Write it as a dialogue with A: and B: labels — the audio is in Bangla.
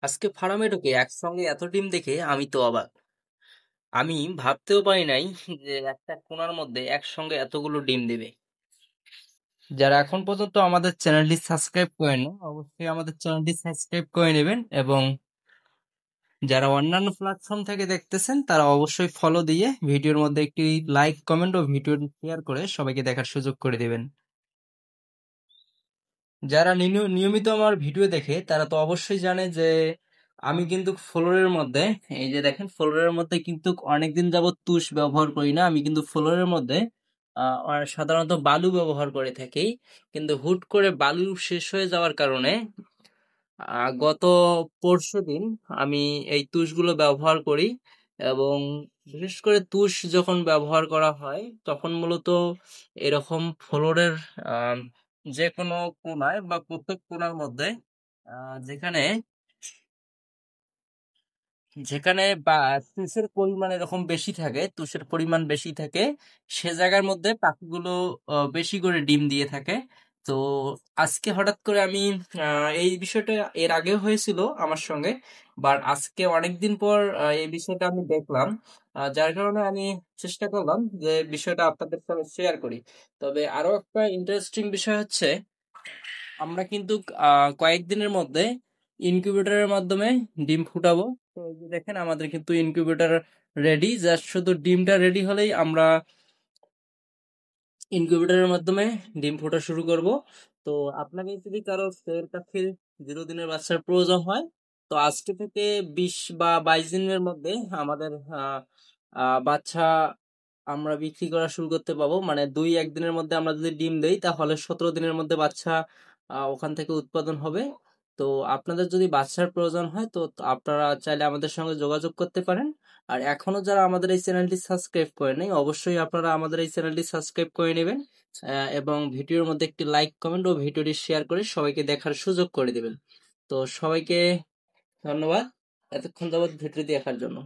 A: আজকে ফার্মে ঢুকে একসঙ্গে এত ডিম দেখে আমি তো অবাক। আমি ভাবতেও পারি নাই যে একটা কোণার মধ্যে একসঙ্গে এতগুলো ডিম দেবে। যারা এখন পর্যন্ত আমাদের চ্যানেলটি সাবস্ক্রাইব করেন না, অবশ্যই আমাদের চ্যানেলটি সাবস্ক্রাইব করে নেবেন, এবং যারা অন্যান্য প্ল্যাটফর্ম থেকে দেখতেছেন তারা অবশ্যই ফলো দিয়ে ভিডিওর মধ্যে একটি লাইক, কমেন্ট ও ভিডিও শেয়ার করে সবাইকে দেখার সুযোগ করে দিবেন। যারা নিয়মিত আমার ভিডিও দেখে তারা তো অবশ্যই জানে যে আমি কিন্তু ফ্লোরের মধ্যে, এই যে দেখেন ফ্লোরের মধ্যে কিন্তু অনেকদিন যাবত তুষ ব্যবহার করি না। আমি কিন্তু ফ্লোরের মধ্যে আর সাধারণত বালু ব্যবহার করে থাকি, কিন্তু হুট করে বালু শেষ হয়ে যাওয়ার কারণে গত পরশুদিন আমি এই তুষগুলো ব্যবহার করি। এবং বিশেষ করে তুষ যখন ব্যবহার করা হয় তখন মূলত এরকম ফ্লোরের যে কোনো কোণায় বা প্রত্যেক কোণার মধ্যে যেখানে যেখানে বা তুষের পরিমাণ এরকম বেশি থাকে, তুষের পরিমাণ বেশি থাকে, সে জায়গার মধ্যে পাখিগুলো বেশি করে ডিম দিয়ে থাকে। তো আজকে হঠাৎ করে আমি এই বিষয়টা এর আগেও হয়েছিল আমার সঙ্গে, বাট আজকে অনেকদিন পর এই বিষয়টা আমি দেখলাম। যার কারণে আমি চেষ্টা করলাম যে বিষয়টা আপনাদের সাথে শেয়ার করি। তবে আরো একটা ইন্টারেস্টিং বিষয় হচ্ছে, আমরা কিন্তু কয়েকদিনের মধ্যে ইনকিউবেটরের মাধ্যমে ডিম ফুটাবো। তো এই যে দেখেন আমাদের কিন্তু ইনকিউবেটর রেডি, জাস্ট শুধু ডিমটা রেডি হলেই আমরা ইনকিউবেটরের মাধ্যমে ডিম ফোটা শুরু করব। তো আপনাকে যদি কারো এর কাছে 0 দিনের বাচ্চার প্রয়োজন হয়, তো আজকে থেকে 20 বা 22 দিনের মধ্যে আমাদের আহ, বাচ্চা আমরা বিক্রি করা শুরু করতে পাবো। মানে 2-1 দিনের মধ্যে আমরা যদি ডিম দেই তাহলে 17 দিনের মধ্যে বাচ্চা ওখান থেকে উৎপাদন হবে। তো আপনাদের যদি বাচ্চার প্রয়োজন হয় তো আপনারা চাইলে আমাদের সঙ্গে যোগাযোগ করতে পারেন। আর এখনো যারা আমাদের এই চ্যানেলটি সাবস্ক্রাইব করে নাই, অবশ্যই আপনারা আমাদের এই চ্যানেলটি সাবস্ক্রাইব করে নেবেন, এবং ভিডিওর মধ্যে একটি লাইক, কমেন্ট ও ভিডিওটি শেয়ার করে সবাইকে দেখার সুযোগ করে দিবেন। তো সবাইকে ধন্যবাদ এতক্ষণ যাবত ভিডিওটি দেখার জন্য।